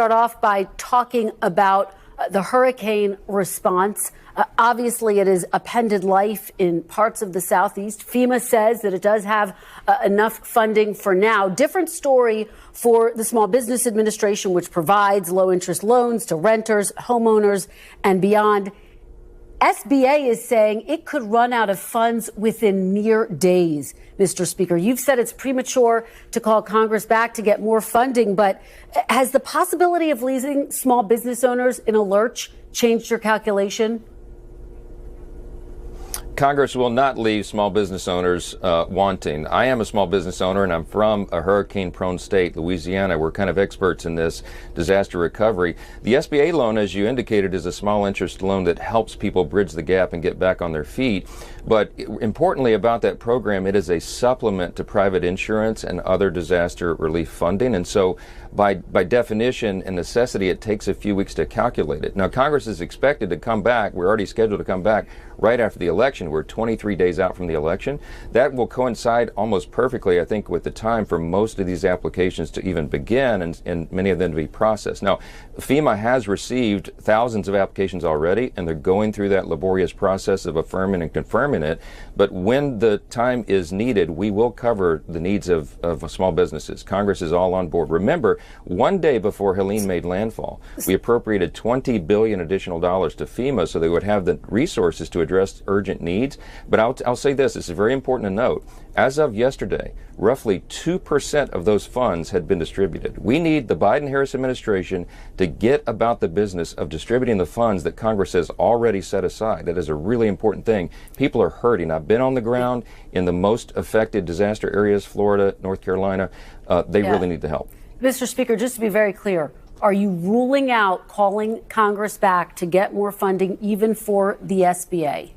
Start off by talking about the hurricane response. Obviously, it has upended life in parts of the Southeast. FEMA says that it does have enough funding for now. Different story for the Small Business Administration, which provides low-interest loans to renters, homeowners, and beyond. SBA is saying it could run out of funds within mere days. Mr. Speaker, you've said it's premature to call Congress back to get more funding, but has the possibility of leaving small business owners in a lurch changed your calculation? Congress will not leave small business owners wanting. I am a small business owner, and I'm from a hurricane-prone state, Louisiana. We're kind of experts in this disaster recovery. The SBA loan, as you indicated, is a small interest loan that helps people bridge the gap and get back on their feet. But importantly about that program, it is a supplement to private insurance and other disaster relief funding. And so by definition and necessity, it takes a few weeks to calculate it. Now, Congress is expected to come back. We're already scheduled to come back right after the election. We're 23 days out from the election. That will coincide almost perfectly, I think, with the time for most of these applications to even begin and many of them to be processed. Now, FEMA has received thousands of applications already, and they're going through that laborious process of affirming and confirming it. But when the time is needed, we will cover the needs of small businesses. Congress is all on board. Remember, one day before Helene made landfall, we appropriated $20 billion additional dollars to FEMA so they would have the resources to address urgent needs. But I'll say this is very important to note. As of yesterday, roughly 2% of those funds had been distributed. We need the Biden-Harris administration to get about the business of distributing the funds that Congress has already set aside. That is a really important thing. People are hurting. I've been on the ground in the most affected disaster areas, Florida, North Carolina. They really need the help. Mr. Speaker, just to be very clear, are you ruling out calling Congress back to get more funding even for the SBA?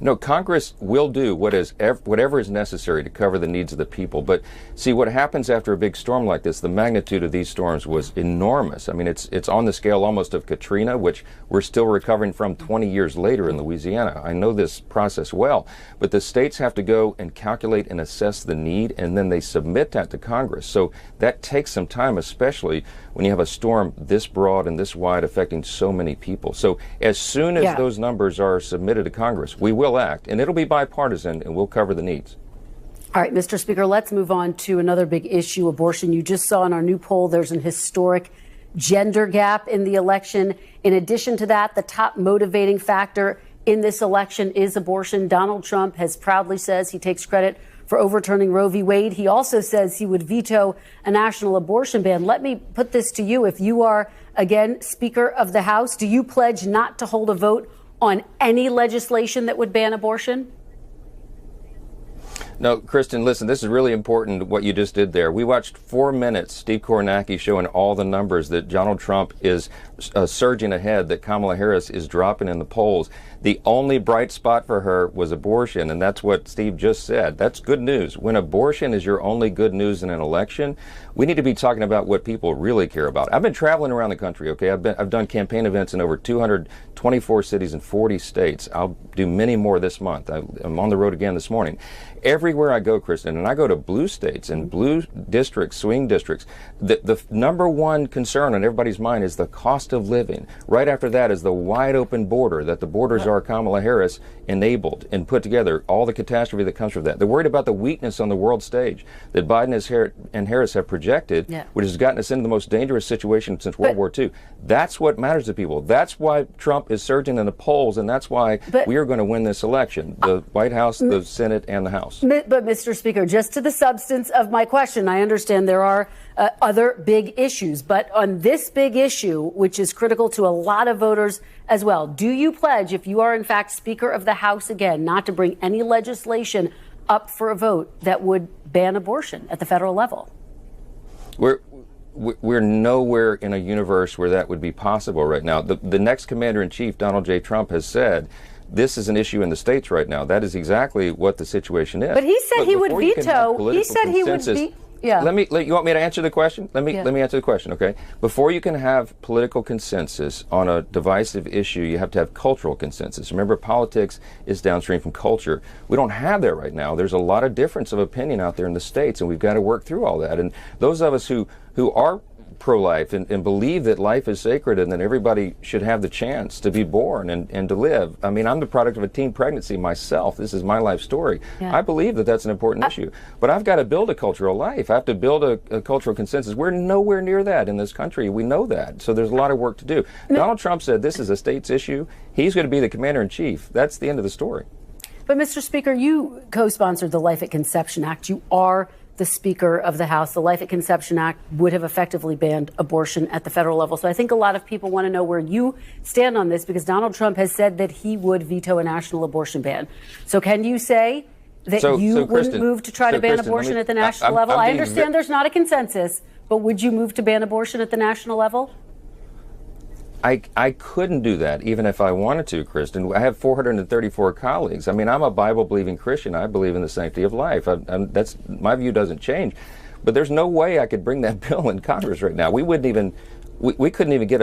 No, Congress will do whatever is necessary to cover the needs of the people. But see, what happens after a big storm like this, the magnitude of these storms was enormous. I mean, it's on the scale almost of Katrina, which we're still recovering from 20 years later in Louisiana. I know this process well. But the states have to go and calculate and assess the need, and then they submit that to Congress. So that takes some time, especially when you have a storm this broad and this wide affecting so many people. So as soon as those numbers are submitted to Congress, we will act, and it'll be bipartisan, and we'll cover the needs. All right, Mr. Speaker, let's move on to another big issue, abortion. You just saw in our new poll there's an historic gender gap in the election. In addition to that, the top motivating factor in this election is abortion. Donald Trump has proudly says he takes credit for overturning Roe v. Wade. He also says he would veto a national abortion ban. Let me put this to you. If you are, again, Speaker of the House, do you pledge not to hold a vote on any legislation that would ban abortion? No, Kristen, listen, this is really important what you just did there. We watched 4 minutes, Steve Kornacki showing all the numbers that Donald Trump is surging ahead, that Kamala Harris is dropping in the polls. The only bright spot for her was abortion, and that's what Steve just said. That's good news. When abortion is your only good news in an election, we need to be talking about what people really care about. I've been traveling around the country, okay? I've done campaign events in over 224 cities in 40 states. I'll do many more this month. I'm on the road again this morning. Everywhere I go, Kristen, and I go to blue states and blue districts, swing districts, the number one concern on everybody's mind is the cost of living. Right after that is the wide open border that the borders are Kamala Harris enabled and put together, all the catastrophe that comes from that. They're worried about the weakness on the world stage that Biden and Harris have projected, which has gotten us into the most dangerous situation since World War II. That's what matters to people. That's why Trump is surging in the polls, and that's why we are going to win this election, the White House, the Senate, and the House. But, Mr. Speaker, just to the substance of my question, I understand there are other big issues, but on this big issue, which is critical to a lot of voters as well, do you pledge, if you are in fact Speaker of the House again, not to bring any legislation up for a vote that would ban abortion at the federal level? We're nowhere in a universe where that would be possible right now. The next Commander-in-Chief, Donald J. Trump, has said this is an issue in the states right now. That is exactly what the situation is. But he said he would veto. He said he would be. Yeah. You want me to answer the question? Let me answer the question, okay? Before you can have political consensus on a divisive issue, you have to have cultural consensus. Remember, politics is downstream from culture. We don't have that right now. There's a lot of difference of opinion out there in the states, and we've got to work through all that. And those of us who are pro-life and believe that life is sacred and that everybody should have the chance to be born and to live. I mean, I'm the product of a teen pregnancy myself. This is my life story. Yeah. I believe that that's an important issue. But I've got to build a cultural life. I have to build a cultural consensus. We're nowhere near that in this country. We know that. So there's a lot of work to do. Donald Trump said this is a state's issue. He's going to be the commander-in-chief. That's the end of the story. But, Mr. Speaker, you co-sponsored the Life at Conception Act. You are the Speaker of the House. The Life at Conception Act would have effectively banned abortion at the federal level. So I think a lot of people want to know where you stand on this, because Donald Trump has said that he would veto a national abortion ban. So can you say that you wouldn't move to try to ban abortion at the national level? I understand there's not a consensus, but would you move to ban abortion at the national level? I couldn't do that even if I wanted to, Kristen. I have 434 colleagues. I mean, I'm a Bible-believing Christian. I believe in the sanctity of life. That's my view doesn't change. But there's no way I could bring that bill in Congress right now. We wouldn't even, we couldn't even get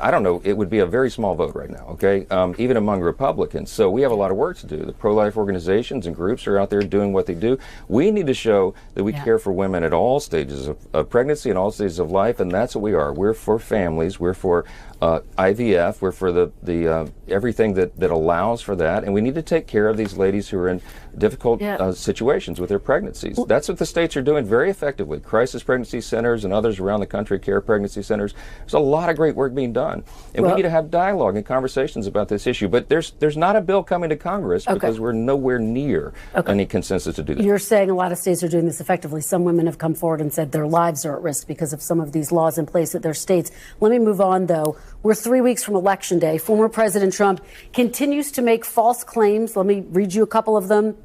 I don't know, it would be a very small vote right now, okay, even among Republicans. So we have a lot of work to do. The pro-life organizations and groups are out there doing what they do. We need to show that we care for women at all stages of pregnancy and all stages of life, and that's what we are. We're for families. We're for IVF. We're for the everything that allows for that, and we need to take care of these ladies who are in difficult situations with their pregnancies. That's what the states are doing very effectively. Crisis pregnancy centers and others around the country, care pregnancy centers. There's a lot of great work being done, and we need to have dialogue and conversations about this issue. But there's not a bill coming to Congress because we're nowhere near any consensus to do that. You're saying a lot of states are doing this effectively. Some women have come forward and said their lives are at risk because of some of these laws in place at their states. Let me move on, though. We're 3 weeks from Election Day. Former President Trump continues to make false claims. Let me read you a couple of them.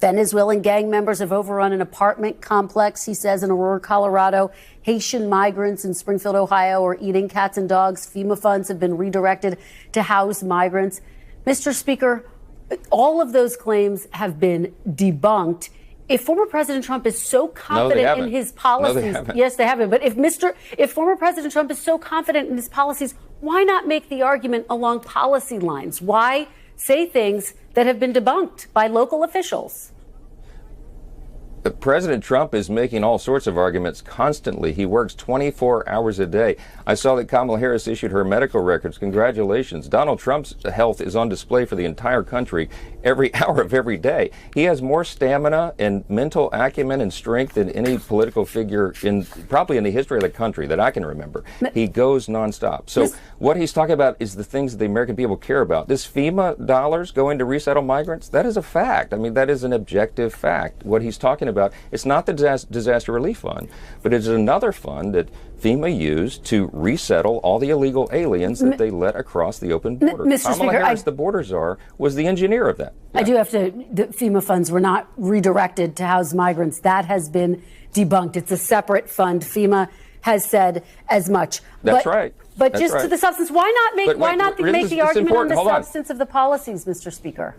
Venezuelan gang members have overrun an apartment complex, he says, in Aurora, Colorado. Haitian migrants in Springfield, Ohio, are eating cats and dogs. FEMA funds have been redirected to house migrants. Mr. Speaker, all of those claims have been debunked. If former President Trump is so confident in his policies, yes, they haven't. But if former President Trump is so confident in his policies, why not make the argument along policy lines? Why say things that have been debunked by local officials? President Trump is making all sorts of arguments constantly. He works 24 hours a day. I saw that Kamala Harris issued her medical records. Congratulations. Donald Trump's health is on display for the entire country every hour of every day. He has more stamina and mental acumen and strength than any political figure probably in the history of the country that I can remember. He goes nonstop. So what he's talking about is the things that the American people care about. This FEMA dollars going to resettle migrants, that is a fact. I mean, that is an objective fact. What he's talking about, it's not the disaster relief fund, but it's another fund that FEMA used to resettle all the illegal aliens that they let across the open border. Mr. Kamala Speaker, Harris, the border czar, was the engineer of that. I do have to, the FEMA funds were not redirected to house migrants. That has been debunked. It's a separate fund. FEMA has said as much. That's right. But just to the substance, why not make the argument on the substance of the policies, Mr. Speaker?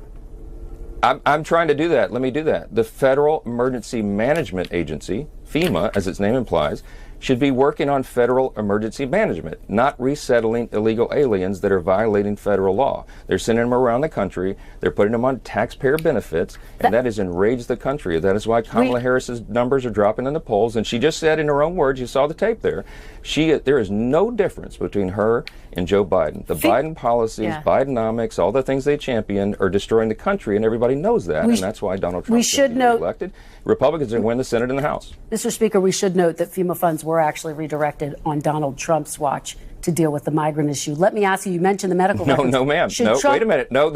I'm trying to do that. Let me do that. The Federal Emergency Management Agency, FEMA, as its name implies, should be working on federal emergency management, not resettling illegal aliens that are violating federal law. They're sending them around the country. They're putting them on taxpayer benefits, and that has enraged the country. That is why Kamala Harris's numbers are dropping in the polls. And she just said in her own words, you saw the tape there, there is no difference between her and Joe Biden. The Biden policies, Bidenomics, all the things they champion are destroying the country, and everybody knows that, and that's why Donald Trump is elected. Republicans are going to win the Senate and the House. Mr. Speaker, we should note that FEMA funds were actually redirected on Donald Trump's watch to deal with the migrant issue. Let me ask you, you mentioned the medical records. No, ma'am. Wait a minute. No,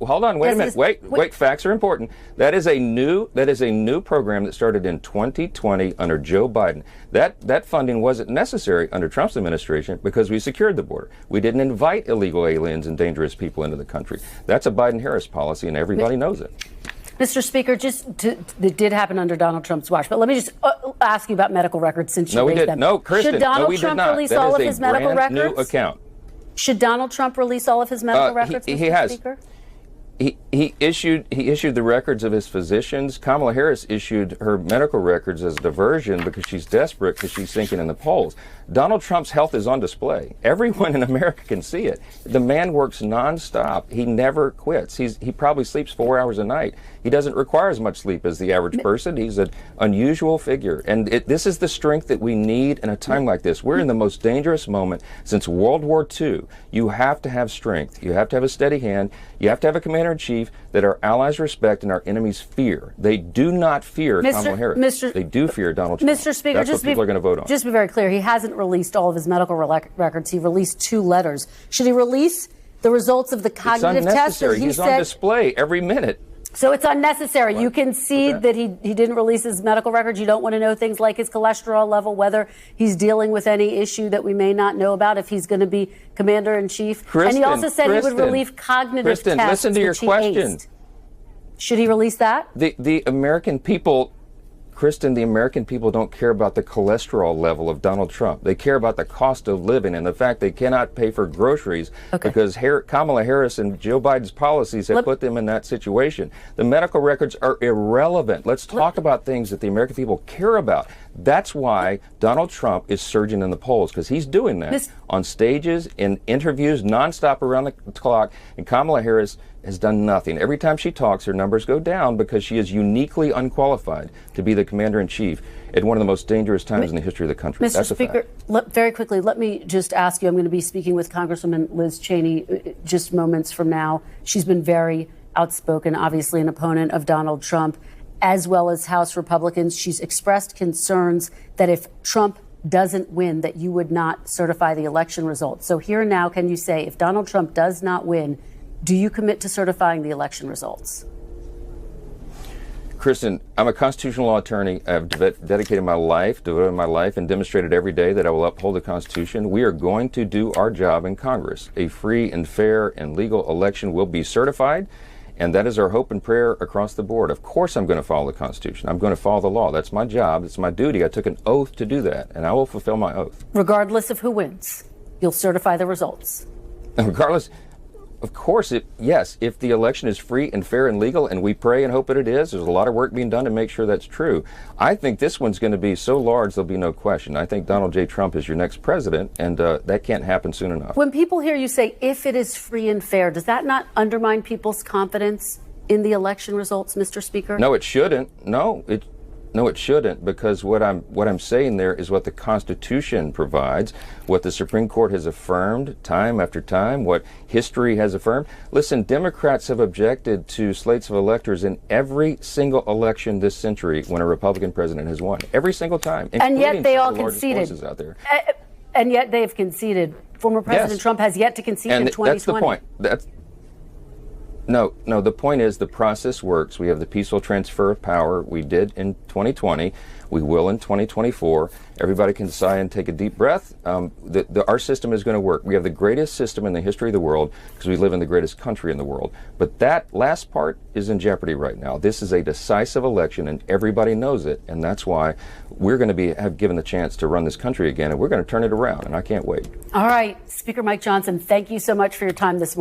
hold on, wait a minute. Wait, facts are important. That is a new program that started in 2020 under Joe Biden. That funding wasn't necessary under Trump's administration because we secured the border. We didn't invite illegal aliens and dangerous people into the country. That's a Biden-Harris policy, and everybody knows it. Mr. Speaker, it did happen under Donald Trump's watch, but let me just ask you about medical records since you raised them. No, Kristen, should Donald Trump release all of his medical records? New account. Should Donald Trump release all of his medical records, Mr. He has. Speaker? He issued the records of his physicians. Kamala Harris issued her medical records as a diversion because she's desperate because she's sinking in the polls. Donald Trump's health is on display. Everyone in America can see it. The man works nonstop. He never quits. He probably sleeps 4 hours a night. He doesn't require as much sleep as the average person. He's an unusual figure. And this is the strength that we need in a time like this. We're in the most dangerous moment since World War II. You have to have strength. You have to have a steady hand. You have to have a commander-in-chief that our allies respect and our enemies fear. They do not fear Kamala Harris. They do fear Donald Trump. Mr. Speaker, that's what people are going to vote on. Just to be very clear, he hasn't released all of his medical records. He released 2 letters. Should he release the results of the cognitive test? It's unnecessary. He's on display every minute. So it's unnecessary. Right. You concede that he didn't release his medical records. You don't want to know things like his cholesterol level, whether he's dealing with any issue that we may not know about if he's going to be commander-in-chief. And he also said he would release cognitive tests. Listen to your question. Should he release that? The American people, Kristen, the American people don't care about the cholesterol level of Donald Trump. They care about the cost of living and the fact they cannot pay for groceries because Kamala Harris and Joe Biden's policies have put them in that situation. The medical records are irrelevant. Let's talk about things that the American people care about. That's why Donald Trump is surging in the polls, because he's doing that on stages, in interviews, nonstop around the clock, and Kamala Harris has done nothing. Every time she talks, her numbers go down because she is uniquely unqualified to be the commander-in-chief at one of the most dangerous times in the history of the country. Mr. Speaker, very quickly, let me just ask you, I'm going to be speaking with Congresswoman Liz Cheney just moments from now. She's been very outspoken, obviously an opponent of Donald Trump, as well as House Republicans. She's expressed concerns that if Trump doesn't win, that you would not certify the election results. So here and now, can you say, if Donald Trump does not win, do you commit to certifying the election results? Kristen, I'm a constitutional law attorney. I've dedicated my life, devoted my life, and demonstrated every day that I will uphold the Constitution. We are going to do our job in Congress. A free and fair and legal election will be certified, and that is our hope and prayer across the board. Of course I'm going to follow the Constitution. I'm going to follow the law. That's my job. It's my duty. I took an oath to do that, and I will fulfill my oath. Regardless of who wins, you'll certify the results. Regardless. Of course, yes, if the election is free and fair and legal, and we pray and hope that it is, there's a lot of work being done to make sure that's true. I think this one's going to be so large, there'll be no question. I think Donald J. Trump is your next president, and that can't happen soon enough. When people hear you say, if it is free and fair, does that not undermine people's confidence in the election results, Mr. Speaker? No, it shouldn't. No, it shouldn't, because what I'm saying there is what the Constitution provides, what the Supreme Court has affirmed time after time, what history has affirmed. Listen, Democrats have objected to slates of electors in every single election this century when a Republican president has won. Every single time. And yet they all conceded. Out there. And yet they've conceded. Former President Trump has yet to concede in 2020. That's the point. No, the point is the process works. We have the peaceful transfer of power. We did in 2020. We will in 2024. Everybody can sigh and take a deep breath. Our system is going to work. We have the greatest system in the history of the world because we live in the greatest country in the world. But that last part is in jeopardy right now. This is a decisive election, and everybody knows it. And that's why we're going to have given the chance to run this country again, and we're going to turn it around. And I can't wait. All right. Speaker Mike Johnson, thank you so much for your time this morning.